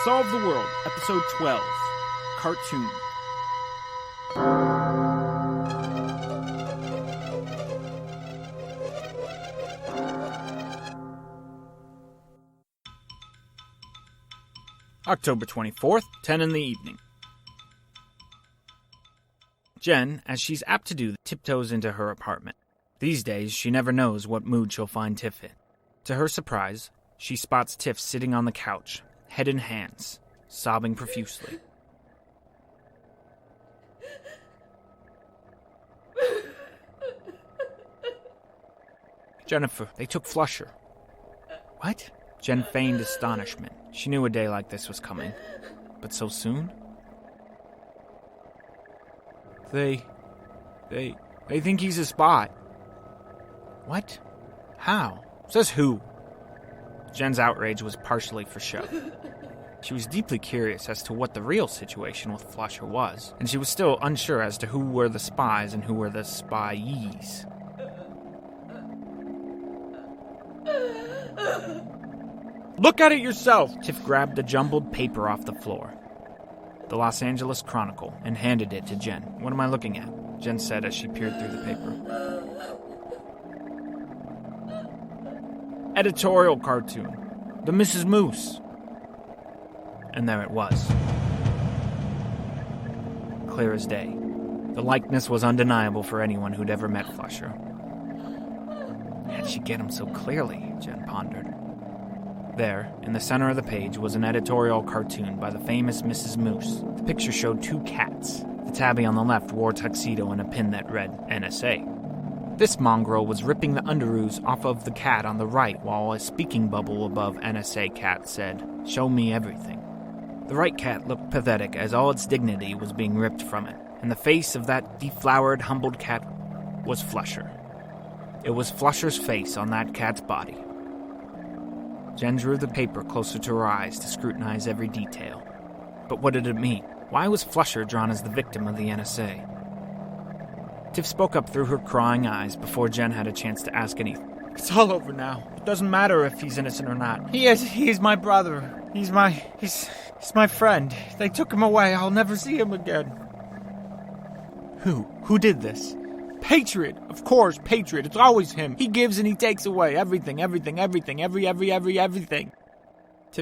Solve the World, Episode 12, Cartoon. October 24th, 10 in the evening. Jenn, as she's apt to do, tiptoes into her apartment. These days, she never knows what mood she'll find Tiff in. To her surprise, she spots Tiff sitting on the couch, head in hands, sobbing profusely. Jennifer, they took Flusher. What? Jenn feigned astonishment. She knew a day like this was coming. But so soon? They think he's a spy. What? How? Says who? Jenn's outrage was partially for show. She was deeply curious as to what the real situation with Flusher was, and she was still unsure as to who were the spies and who were the spy-ees. Look at it yourself! Tiff grabbed the jumbled paper off the floor. The Los Angeles Chronicle, and handed it to Jenn. What am I looking at? Jenn said as she peered through the paper. Editorial cartoon. The Mrs. Moose. And there it was. Clear as day. The likeness was undeniable for anyone who'd ever met Flusher. How'd she get him so clearly? Jenn pondered. There, in the center of the page, was an editorial cartoon by the famous Mrs. Moose. The picture showed two cats. The tabby on the left wore a tuxedo and a pin that read NSA. This mongrel was ripping the underoos off of the cat on the right, while a speaking bubble above NSA cat said, "Show me everything." The right cat looked pathetic as all its dignity was being ripped from it, and the face of that deflowered, humbled cat was Flusher. It was Flusher's face on that cat's body. Jenn drew the paper closer to her eyes to scrutinize every detail. But what did it mean? Why was Flusher drawn as the victim of the NSA? Tiff spoke up through her crying eyes before Jenn had a chance to ask anything. It's all over now. It doesn't matter if he's innocent or not. He's my brother. He's my friend. They took him away. I'll never see him again. Who? Who did this? Patriot. Of course, Patriot. It's always him. He gives and he takes away. Everything. Every. Tiff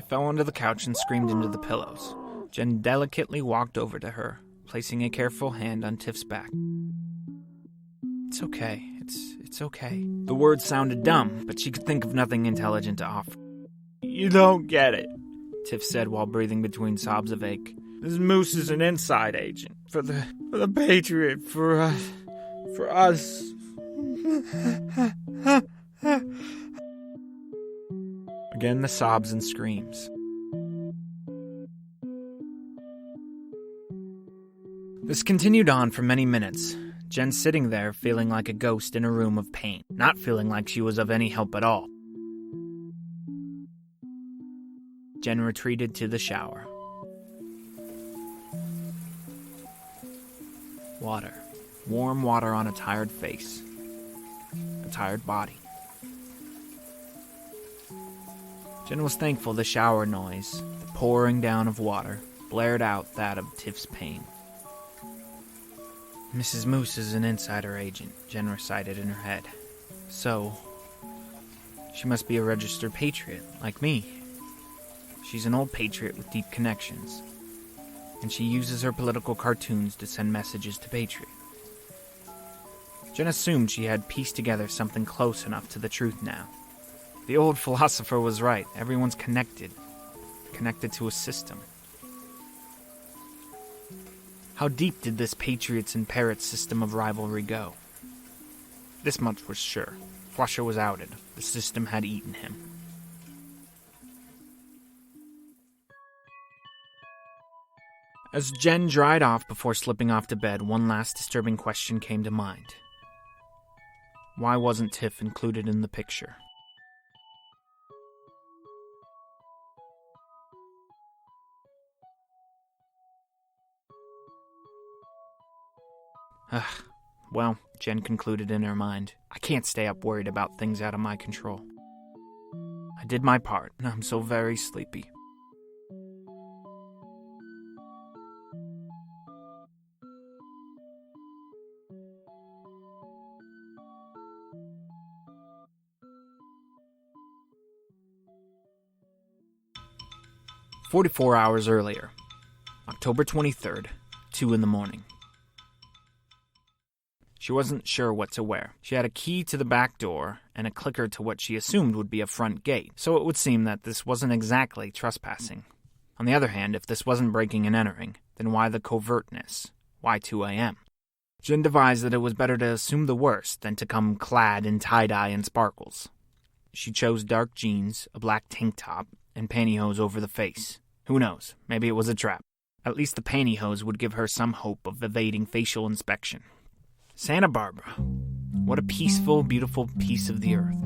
fell onto the couch and screamed into the pillows. Jenn delicately walked over to her, placing a careful hand on Tiff's back. It's okay. It's okay. The words sounded dumb, but she could think of nothing intelligent to offer. You don't get it, Tiff said while breathing between sobs of ache. This Moose is an inside agent. For the Patriot. For us. Again, the sobs and screams. This continued on for many minutes. Jenn sitting there feeling like a ghost in a room of pain, not feeling like she was of any help at all. Jenn retreated to the shower. Water. Warm water on a tired face. A tired body. Jenn was thankful the shower noise, the pouring down of water, blared out that of Tiff's pain. Mrs. Moose is an insider agent, Jenn recited in her head. So, she must be a registered patriot, like me. She's an old patriot with deep connections, and she uses her political cartoons to send messages to Patriot. Jenn assumed she had pieced together something close enough to the truth now. The old philosopher was right. Everyone's connected to a system. How deep did this Patriots and Parrots system of rivalry go? This much was sure. Flusher was outed. The system had eaten him. As Jenn dried off before slipping off to bed, one last disturbing question came to mind. Why wasn't Tiff included in the picture? Well, Jenn concluded in her mind, I can't stay up worried about things out of my control. I did my part, and I'm so very sleepy. 44 hours earlier, October 23rd, 2 in the morning. She wasn't sure what to wear. She had a key to the back door and a clicker to what she assumed would be a front gate, so it would seem that this wasn't exactly trespassing. On the other hand, if this wasn't breaking and entering, then why the covertness? Why 2 a.m.? Jenn devised that it was better to assume the worst than to come clad in tie-dye and sparkles. She chose dark jeans, a black tank top, and pantyhose over the face. Who knows? Maybe it was a trap. At least the pantyhose would give her some hope of evading facial inspection. Santa Barbara. What a peaceful, beautiful piece of the earth.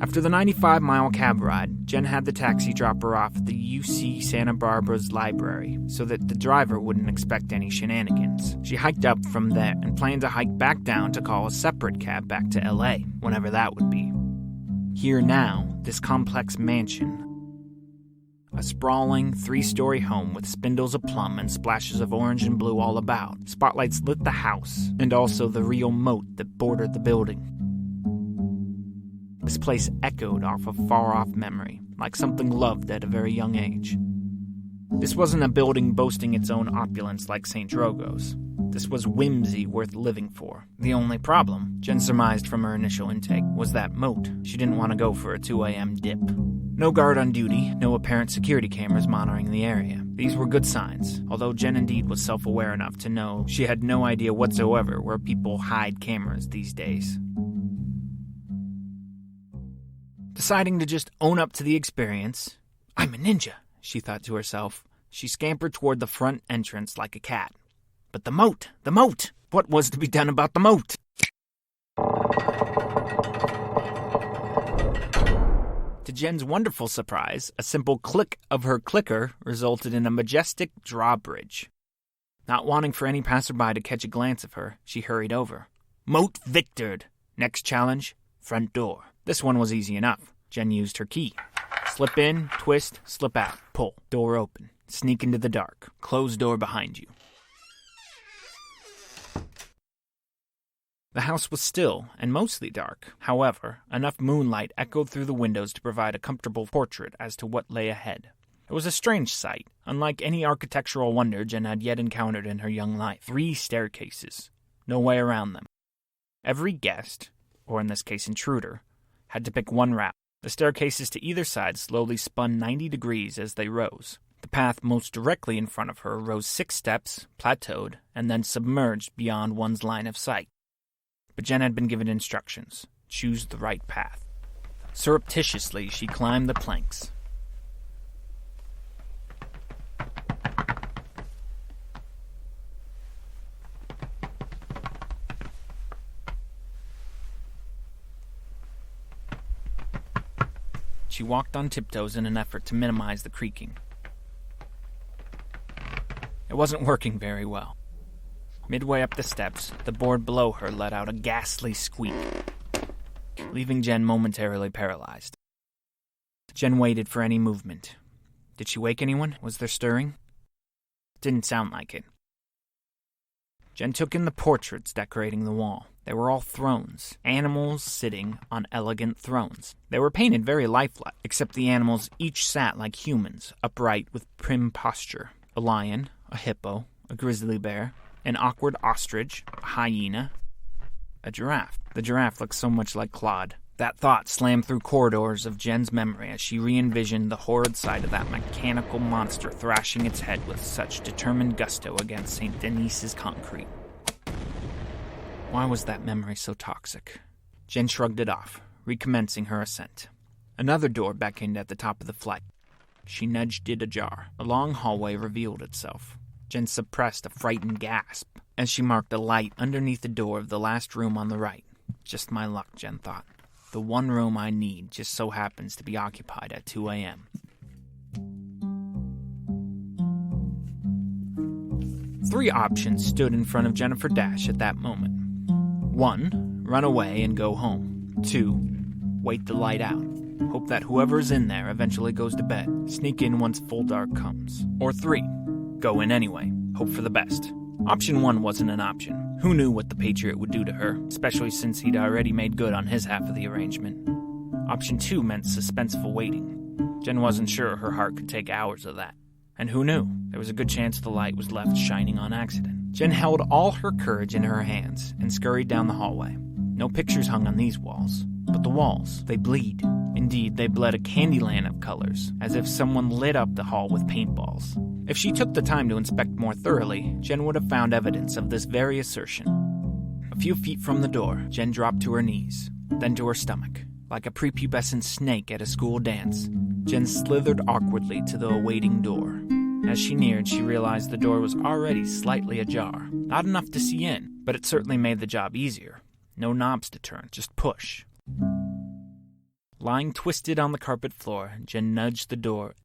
After the 95-mile cab ride, Jenn had the taxi drop her off at the UC Santa Barbara's library so that the driver wouldn't expect any shenanigans. She hiked up from there and planned to hike back down to call a separate cab back to LA, whenever that would be. Here now, this complex mansion. A sprawling, 3-story home with spindles of plum and splashes of orange and blue all about. Spotlights lit the house, and also the real moat that bordered the building. This place echoed off a far-off memory, like something loved at a very young age. This wasn't a building boasting its own opulence like St. Drogo's. This was whimsy worth living for. The only problem, Jenn surmised from her initial intake, was that moat. She didn't want to go for a 2 a.m. dip. No guard on duty, no apparent security cameras monitoring the area. These were good signs, although Jenn indeed was self-aware enough to know she had no idea whatsoever where people hide cameras these days. Deciding to just own up to the experience, "I'm a ninja," she thought to herself. She scampered toward the front entrance like a cat. But the moat! The moat! What was to be done about the moat? To Jenn's wonderful surprise, a simple click of her clicker resulted in a majestic drawbridge. Not wanting for any passerby to catch a glance of her, she hurried over. Moat victored! Next challenge, front door. This one was easy enough. Jenn used her key. Slip in, twist, slip out, pull. Door open. Sneak into the dark. Close door behind you. The house was still and mostly dark. However, enough moonlight echoed through the windows to provide a comfortable portrait as to what lay ahead. It was a strange sight, unlike any architectural wonder Jenn had yet encountered in her young life. 3 staircases. No way around them. Every guest, or in this case intruder, had to pick one route. The staircases to either side slowly spun 90 degrees as they rose. The path most directly in front of her rose 6 steps, plateaued, and then submerged beyond one's line of sight. But Jenn had been given instructions. Choose the right path. Surreptitiously, she climbed the planks. She walked on tiptoes in an effort to minimize the creaking. It wasn't working very well. Midway up the steps, the board below her let out a ghastly squeak, leaving Jenn momentarily paralyzed. Jenn waited for any movement. Did she wake anyone? Was there stirring? Didn't sound like it. Jenn took in the portraits decorating the wall. They were all thrones, animals sitting on elegant thrones. They were painted very lifelike, except the animals each sat like humans, upright with prim posture. A lion, a hippo, a grizzly bear, an awkward ostrich, a hyena, a giraffe. The giraffe looked so much like Claude. That thought slammed through corridors of Jenn's memory as she re-envisioned the horrid sight of that mechanical monster thrashing its head with such determined gusto against St. Denis's concrete. Why was that memory so toxic? Jenn shrugged it off, recommencing her ascent. Another door beckoned at the top of the flight. She nudged it ajar. A long hallway revealed itself. Jenn suppressed a frightened gasp as she marked a light underneath the door of the last room on the right. Just my luck, Jenn thought. The one room I need just so happens to be occupied at 2 a.m. 3 options stood in front of Jennifer Dash at that moment. 1, run away and go home. 2, wait the light out. Hope that whoever's in there eventually goes to bed. Sneak in once full dark comes. Or 3, go in anyway. Hope for the best. Option 1 wasn't an option. Who knew what the Patriot would do to her, especially since he'd already made good on his half of the arrangement. Option 2 meant suspenseful waiting. Jenn wasn't sure her heart could take hours of that. And who knew? There was a good chance the light was left shining on accident. Jenn held all her courage in her hands and scurried down the hallway. No pictures hung on these walls. But the walls, they bleed. Indeed, they bled a candyland of colors, as if someone lit up the hall with paintballs. If she took the time to inspect more thoroughly, Jenn would have found evidence of this very assertion. A few feet from the door, Jenn dropped to her knees, then to her stomach. Like a prepubescent snake at a school dance, Jenn slithered awkwardly to the awaiting door. As she neared, she realized the door was already slightly ajar. Not enough to see in, but it certainly made the job easier. No knobs to turn, just push. Lying twisted on the carpet floor, Jenn nudged the door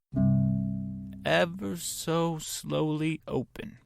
ever so slowly open.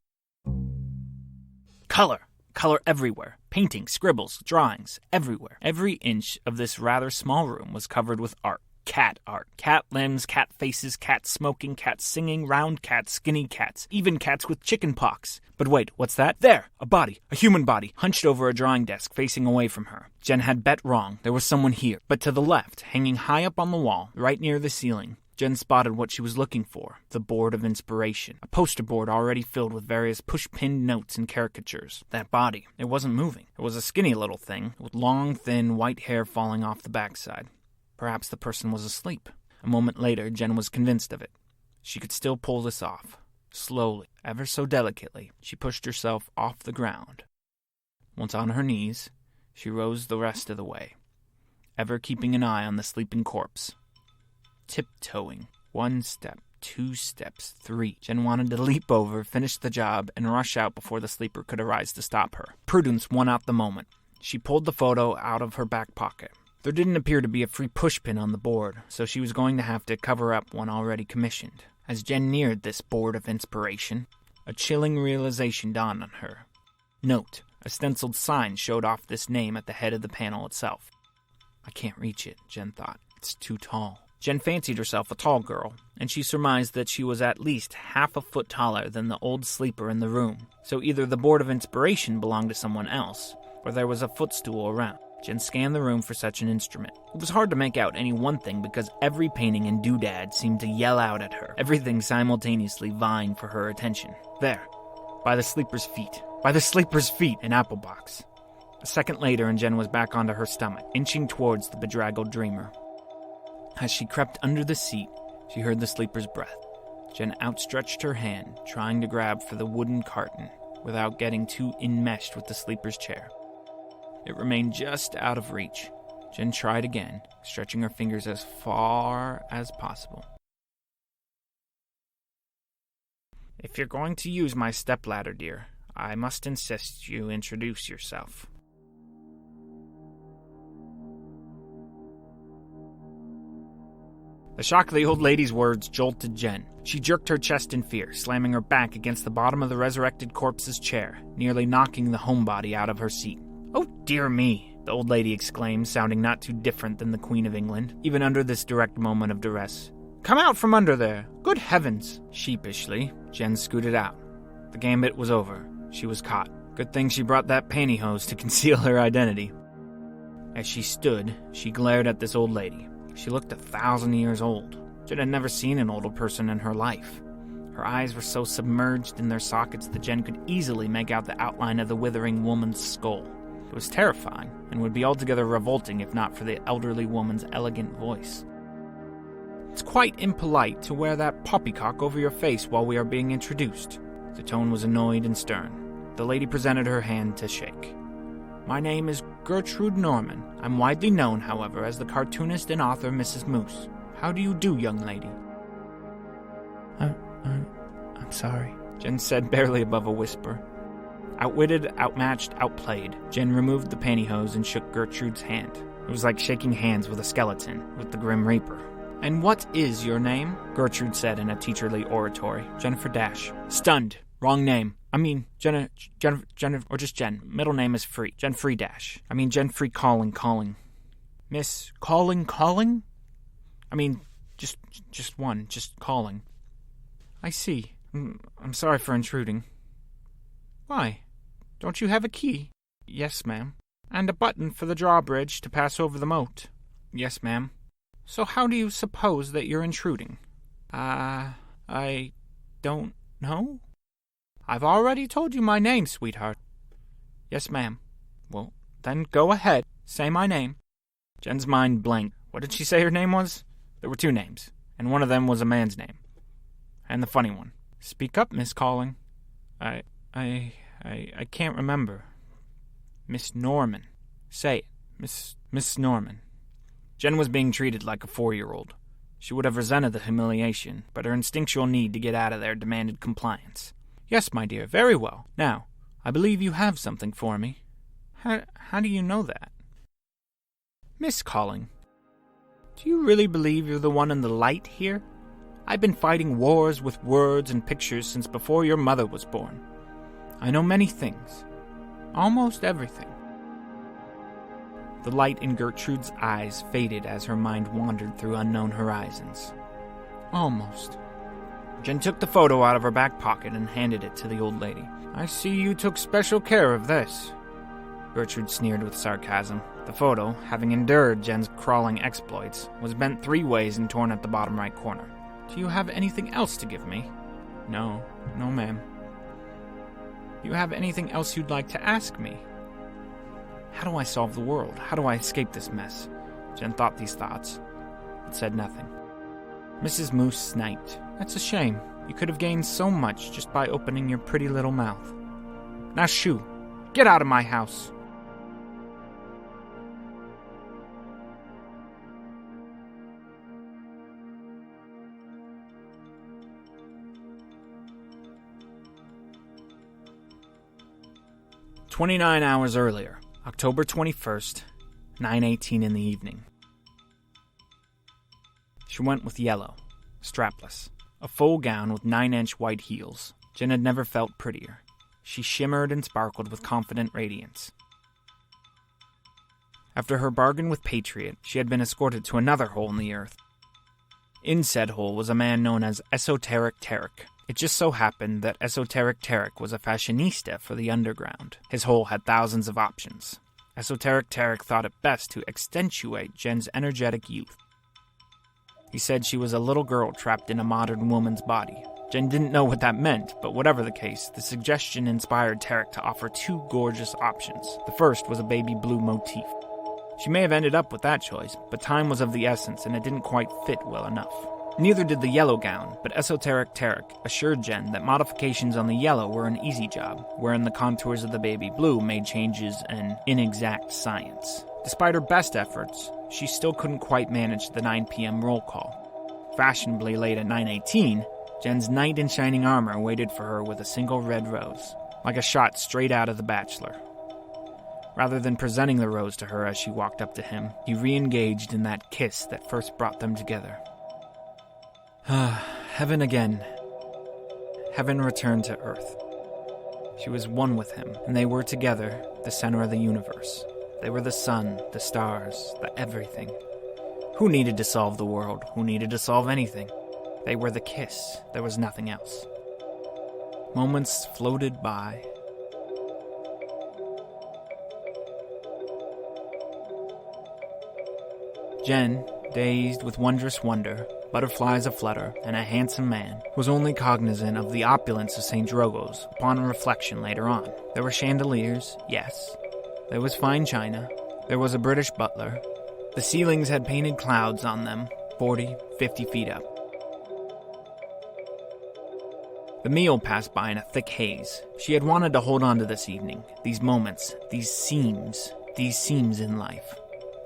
Color! Color everywhere. Paintings, scribbles, drawings, everywhere. Every inch of this rather small room was covered with art. Cat art. Cat limbs, cat faces, cats smoking, cats singing, round cats, skinny cats, even cats with chicken pox. But wait, what's that? There! A body. A human body, hunched over a drawing desk, facing away from her. Jenn had bet wrong. There was someone here. But to the left, hanging high up on the wall, right near the ceiling, Jenn spotted what she was looking for, the board of inspiration. A poster board already filled with various push-pinned notes and caricatures. That body, it wasn't moving. It was a skinny little thing, with long, thin, white hair falling off the backside. Perhaps the person was asleep. A moment later, Jenn was convinced of it. She could still pull this off. Slowly, ever so delicately, she pushed herself off the ground. Once on her knees, she rose the rest of the way, ever keeping an eye on the sleeping corpse. Tiptoeing. 1 step, 2 steps, 3. Jenn wanted to leap over, finish the job, and rush out before the sleeper could arise to stop her. Prudence won out the moment. She pulled the photo out of her back pocket. There didn't appear to be a free pushpin on the board, so she was going to have to cover up one already commissioned. As Jenn neared this board of inspiration, a chilling realization dawned on her. Note, a stenciled sign showed off this name at the head of the panel itself. I can't reach it, Jenn thought. It's too tall. Jenn fancied herself a tall girl, and she surmised that she was at least half a foot taller than the old sleeper in the room, so either the board of inspiration belonged to someone else, or there was a footstool around. Jenn scanned the room for such an instrument. It was hard to make out any one thing because every painting and doodad seemed to yell out at her, everything simultaneously vying for her attention. There, by the sleeper's feet. By the sleeper's feet, an apple box. A second later, and Jenn was back onto her stomach, inching towards the bedraggled dreamer. As she crept under the seat, she heard the sleeper's breath. Jenn outstretched her hand, trying to grab for the wooden carton without getting too enmeshed with the sleeper's chair. It remained just out of reach. Jenn tried again, stretching her fingers as far as possible. If you're going to use my stepladder, dear, I must insist you introduce yourself. The shock of the old lady's words jolted Jenn. She jerked her chest in fear, slamming her back against the bottom of the resurrected corpse's chair, nearly knocking the homebody out of her seat. "Oh, dear me," the old lady exclaimed, sounding not too different than the Queen of England, even under this direct moment of duress. "Come out from under there! Good heavens!" Sheepishly, Jenn scooted out. The gambit was over. She was caught. Good thing she brought that pantyhose to conceal her identity. As she stood, she glared at this old lady. She looked 1,000 years old. Jenn had never seen an older person in her life. Her eyes were so submerged in their sockets that Jenn could easily make out the outline of the withering woman's skull. It was terrifying, and would be altogether revolting if not for the elderly woman's elegant voice. "It's quite impolite to wear that poppycock over your face while we are being introduced." The tone was annoyed and stern. The lady presented her hand to shake. "My name is Gertrude Norman. I'm widely known, however, as the cartoonist and author Mrs. Moose. How do you do, young lady?" I'm sorry," Jenn said barely above a whisper. Outwitted, outmatched, outplayed, Jenn removed the pantyhose and shook Gertrude's hand. It was like shaking hands with a skeleton, with the Grim Reaper. "And what is your name?" Gertrude said in a teacherly oratory. "Jennifer Dash." Stunned. Wrong name. I mean, Jenna, or just Jenn. Middle name is Free. Jenn Free Dash. I mean, Jenn Free Calling. Miss Calling? I mean, just one, just calling. I see. I'm sorry for intruding. Why? Don't you have a key? Yes, ma'am. And a button for the drawbridge to pass over the moat? Yes, ma'am. So how do you suppose that you're intruding? I don't know. I've already told you my name, sweetheart. Yes, ma'am. Well, then go ahead. Say my name. Jen's mind blanked. What did she say her name was? There were 2 names, and one of them was a man's name. And the funny one. Speak up, Miss Calling. I can't remember. Miss Norman. Say it. Miss Norman. Jenn was being treated like a 4-year-old. She would have resented the humiliation, but her instinctual need to get out of there demanded compliance. Yes, my dear, very well. Now, I believe you have something for me. How do you know that? Miss Calling, do you really believe you're the one in the light here? I've been fighting wars with words and pictures since before your mother was born. I know many things. Almost everything. The light in Gertrude's eyes faded as her mind wandered through unknown horizons. Almost. Jenn took the photo out of her back pocket and handed it to the old lady. I see you took special care of this. Gertrude sneered with sarcasm. The photo, having endured Jen's crawling exploits, was bent 3 ways and torn at the bottom right corner. Do you have anything else to give me? No, ma'am. Do you have anything else you'd like to ask me? How do I solve the world? How do I escape this mess? Jenn thought these thoughts, but said nothing. Mrs. Moose sniped. That's a shame. You could have gained so much just by opening your pretty little mouth. Now shoo! Get out of my house! "29 hours earlier, October 21st, 9:18 in the evening. She went with yellow, strapless, a full gown with 9-inch white heels. Jenn had never felt prettier. She shimmered and sparkled with confident radiance. After her bargain with Patriot, she had been escorted to another hole in the earth. In said hole was a man known as Esoteric Tarek. It just so happened that Esoteric Tarek was a fashionista for the underground. His hole had thousands of options. Esoteric Tarek thought it best to accentuate Jen's energetic youth. He said she was a little girl trapped in a modern woman's body. Jenn didn't know what that meant, but whatever the case, the suggestion inspired Tarek to offer 2 gorgeous options. The first was a baby blue motif. She may have ended up with that choice, but time was of the essence and it didn't quite fit well enough. Neither did the yellow gown, but Esoteric Tarek assured Jenn that modifications on the yellow were an easy job, wherein the contours of the baby blue made changes an inexact science. Despite her best efforts, she still couldn't quite manage the 9 p.m. roll call. Fashionably late at 9:18, Jen's knight in shining armor waited for her with a single red rose, like a shot straight out of The Bachelor. Rather than presenting the rose to her as she walked up to him, he re-engaged in that kiss that first brought them together. Heaven again. Heaven returned to earth. She was one with him, and they were together, the center of the universe. They were the sun, the stars, the everything. Who needed to solve the world? Who needed to solve anything? They were the kiss. There was nothing else. Moments floated by. Jenn, dazed with wondrous wonder, butterflies aflutter, and a handsome man, was only cognizant of the opulence of St. Drogo's upon reflection later on. There were chandeliers, yes. There was fine china. There was a British butler. The ceilings had painted clouds on them, 40, 50 feet up. The meal passed by in a thick haze. She had wanted to hold on to this evening, these moments, these seams in life.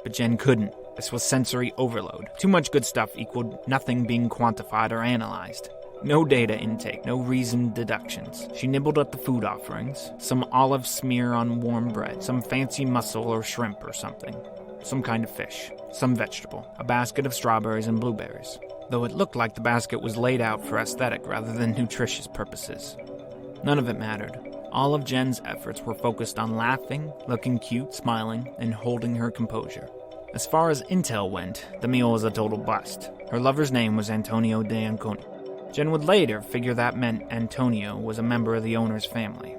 But Jenn couldn't. This was sensory overload. Too much good stuff equaled nothing being quantified or analyzed. No data intake, no reasoned deductions. She nibbled at the food offerings, some olive smear on warm bread, some fancy mussel or shrimp or something, some kind of fish, some vegetable, a basket of strawberries and blueberries, though it looked like the basket was laid out for aesthetic rather than nutritious purposes. None of it mattered. All of Jen's efforts were focused on laughing, looking cute, smiling, and holding her composure. As far as intel went, the meal was a total bust. Her lover's name was Antonio de Ancona. Jenn would later figure that meant Antonio was a member of the owner's family.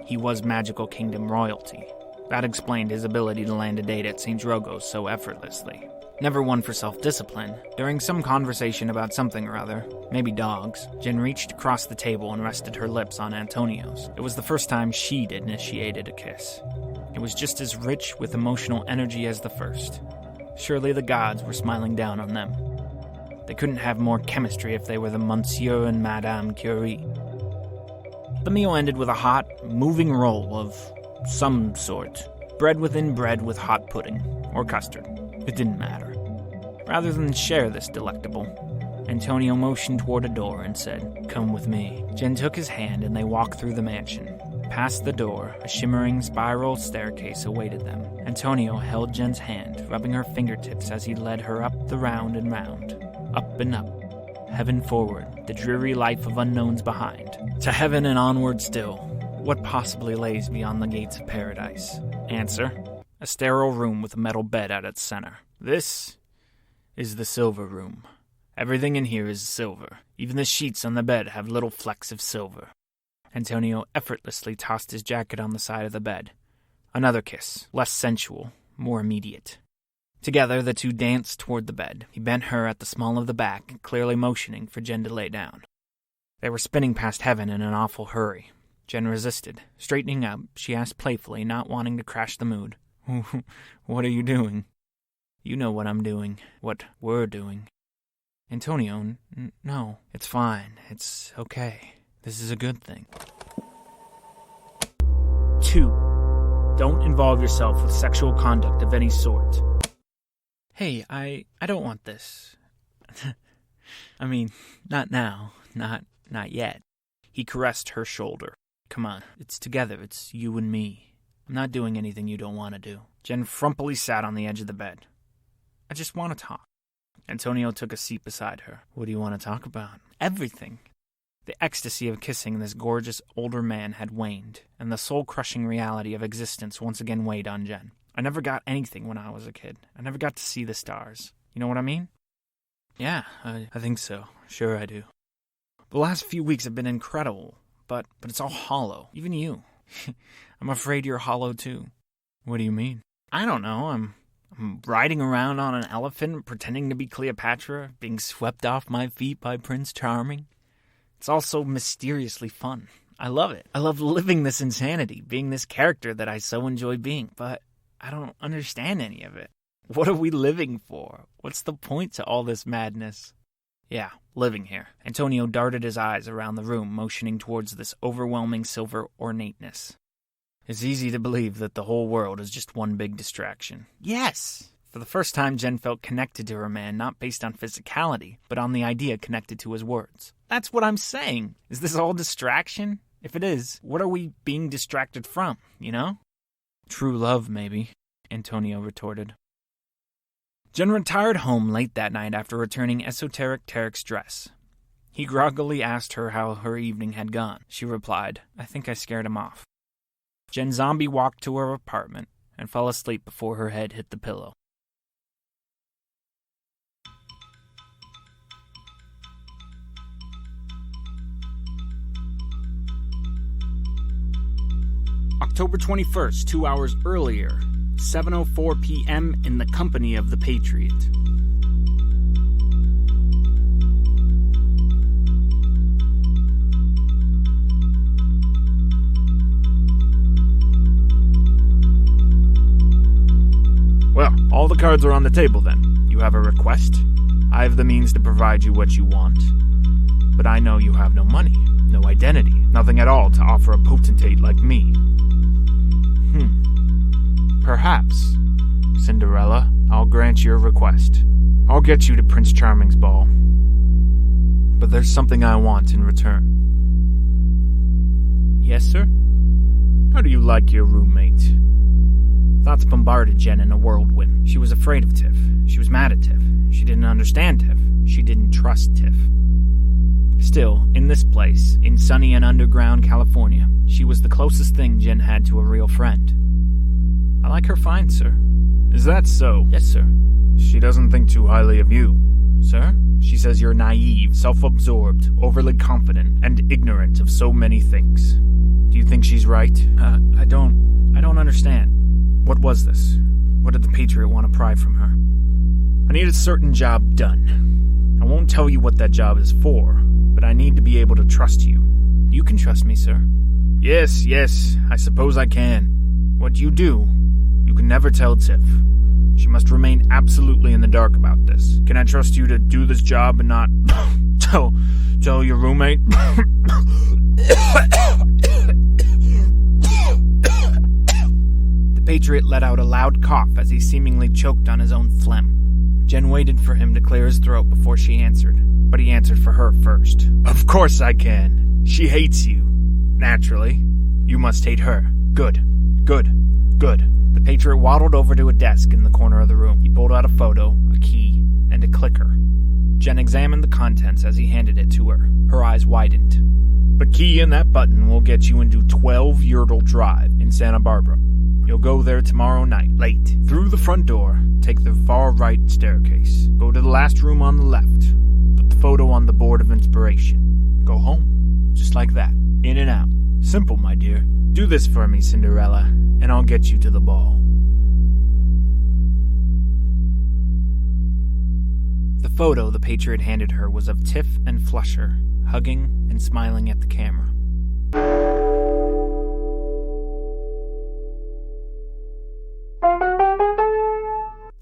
He was Magical Kingdom royalty. That explained his ability to land a date at St. Drogo's so effortlessly. Never one for self-discipline, during some conversation about something or other, maybe dogs, Jenn reached across the table and rested her lips on Antonio's. It was the first time she'd initiated a kiss. It was just as rich with emotional energy as the first. Surely the gods were smiling down on them. They couldn't have more chemistry if they were the Monsieur and Madame Curie. The meal ended with a hot, moving roll of some sort. Bread within bread with hot pudding, or custard. It didn't matter. Rather than share this delectable, Antonio motioned toward a door and said, "Come with me." Jenn took his hand and they walked through the mansion. Past the door, a shimmering spiral staircase awaited them. Antonio held Jenn's hand, rubbing her fingertips as he led her up the round and round. Up and up. Heaven forward, the dreary life of unknowns behind. To heaven and onward still. What possibly lays beyond the gates of paradise? Answer: a sterile room with a metal bed at its center. This is the silver room. Everything in here is silver. Even the sheets on the bed have little flecks of silver. Antonio effortlessly tossed his jacket on the side of the bed. Another kiss, less sensual, more immediate. Together, the two danced toward the bed. He bent her at the small of the back, clearly motioning for Jenn to lay down. They were spinning past heaven in an awful hurry. Jenn resisted. Straightening up, she asked playfully, not wanting to crash the mood. "What are you doing?" "You know what I'm doing. What we're doing." "Antonio, no. It's fine. It's okay. This is a good thing." 2. Don't involve yourself with sexual conduct of any sort. "Hey, I don't want this." "I mean, not now. Not yet." He caressed her shoulder. "Come on, it's together. It's you and me. I'm not doing anything you don't want to do." Jenn frumpily sat on the edge of the bed. "I just want to talk." Antonio took a seat beside her. "What do you want to talk about?" "Everything." The ecstasy of kissing this gorgeous older man had waned, and the soul-crushing reality of existence once again weighed on Jenn. "I never got anything when I was a kid. I never got to see the stars. You know what I mean?" "Yeah, I think so. Sure I do." "The last few weeks have been incredible, but it's all hollow. Even you. I'm afraid you're hollow too." "What do you mean?" "I don't know. I'm riding around on an elephant, pretending to be Cleopatra, being swept off my feet by Prince Charming. It's all so mysteriously fun. I love it. I love living this insanity, being this character that I so enjoy being, but I don't understand any of it. What are we living for? What's the point to all this madness?" "Yeah, living here." Antonio darted his eyes around the room, motioning towards this overwhelming silver ornateness. "It's easy to believe that the whole world is just one big distraction." "Yes!" For the first time, Jenn felt connected to her man, not based on physicality, but on the idea connected to his words. "That's what I'm saying. Is this all distraction? If it is, what are we being distracted from, you know?" "True love, maybe," Antonio retorted. Jenn retired home late that night after returning Esoteric Tarek's dress. He groggily asked her how her evening had gone. She replied, "I think I scared him off." Jenn zombie walked to her apartment and fell asleep before her head hit the pillow. October 21st, 2 hours earlier, 7:04 p.m. in the company of the Patriot. Well, all the cards are on the table then. You have a request? I have the means to provide you what you want. But I know you have no money, no identity, nothing at all to offer a potentate like me. Perhaps, Cinderella, I'll grant your request. I'll get you to Prince Charming's ball. But there's something I want in return. Yes, sir? How do you like your roommate? Thoughts bombarded Jenn in a whirlwind. She was afraid of Tiff. She was mad at Tiff. She didn't understand Tiff. She didn't trust Tiff. Still, in this place, in sunny and underground California, she was the closest thing Jenn had to a real friend. I like her fine, sir. Is that so? Yes, sir. She doesn't think too highly of you. Sir? She says you're naive, self-absorbed, overly confident, and ignorant of so many things. Do you think she's right? I don't understand. What was this? What did the Patriot want to pry from her? I need a certain job done. I won't tell you what that job is for, but I need to be able to trust you. You can trust me, sir. Yes, I suppose I can. What you do, you can never tell Tiff. She must remain absolutely in the dark about this. Can I trust you to do this job and not tell your roommate? The Patriot let out a loud cough as he seemingly choked on his own phlegm. Jenn waited for him to clear his throat before she answered, but he answered for her first. Of course I can. She hates you. Naturally. You must hate her. Good. The Patriot waddled over to a desk in the corner of the room. He pulled out a photo, a key, and a clicker. Jenn examined the contents as he handed it to her. Her eyes widened. The key and that button will get you into 12 Yertle Drive in Santa Barbara. You'll go there tomorrow night, late. Through the front door, take the far right staircase. Go to the last room on the left. Put the photo on the board of inspiration. Go home. Just like that. In and out. Simple, my dear. Do this for me, Cinderella, and I'll get you to the ball. The photo the Patriot handed her was of Tiff and Flusher, hugging and smiling at the camera.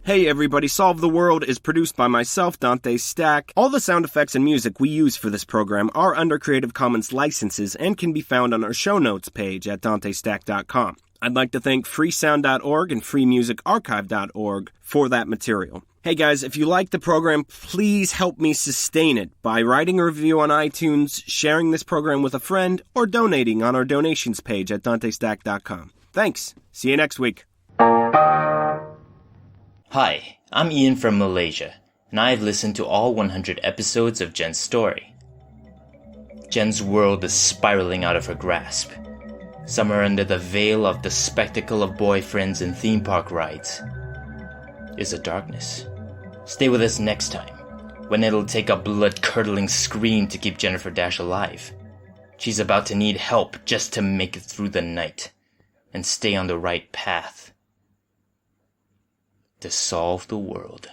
Hey everybody, Solve the World is produced by myself, Dante Stack. All the sound effects and music we use for this program are under Creative Commons licenses and can be found on our show notes page at dantestack.com. I'd like to thank freesound.org and freemusicarchive.org for that material. Hey guys, if you like the program, please help me sustain it by writing a review on iTunes, sharing this program with a friend, or donating on our donations page at dantestack.com. Thanks. See you next week. Hi, I'm Ian from Malaysia, and I've listened to all 100 episodes of Jenn's story. Jenn's world is spiraling out of her grasp. Somewhere under the veil of the spectacle of boyfriends and theme park rides is a darkness. Stay with us next time, when it'll take a blood-curdling scream to keep Jennifer Dash alive. She's about to need help just to make it through the night and stay on the right path to solve the world.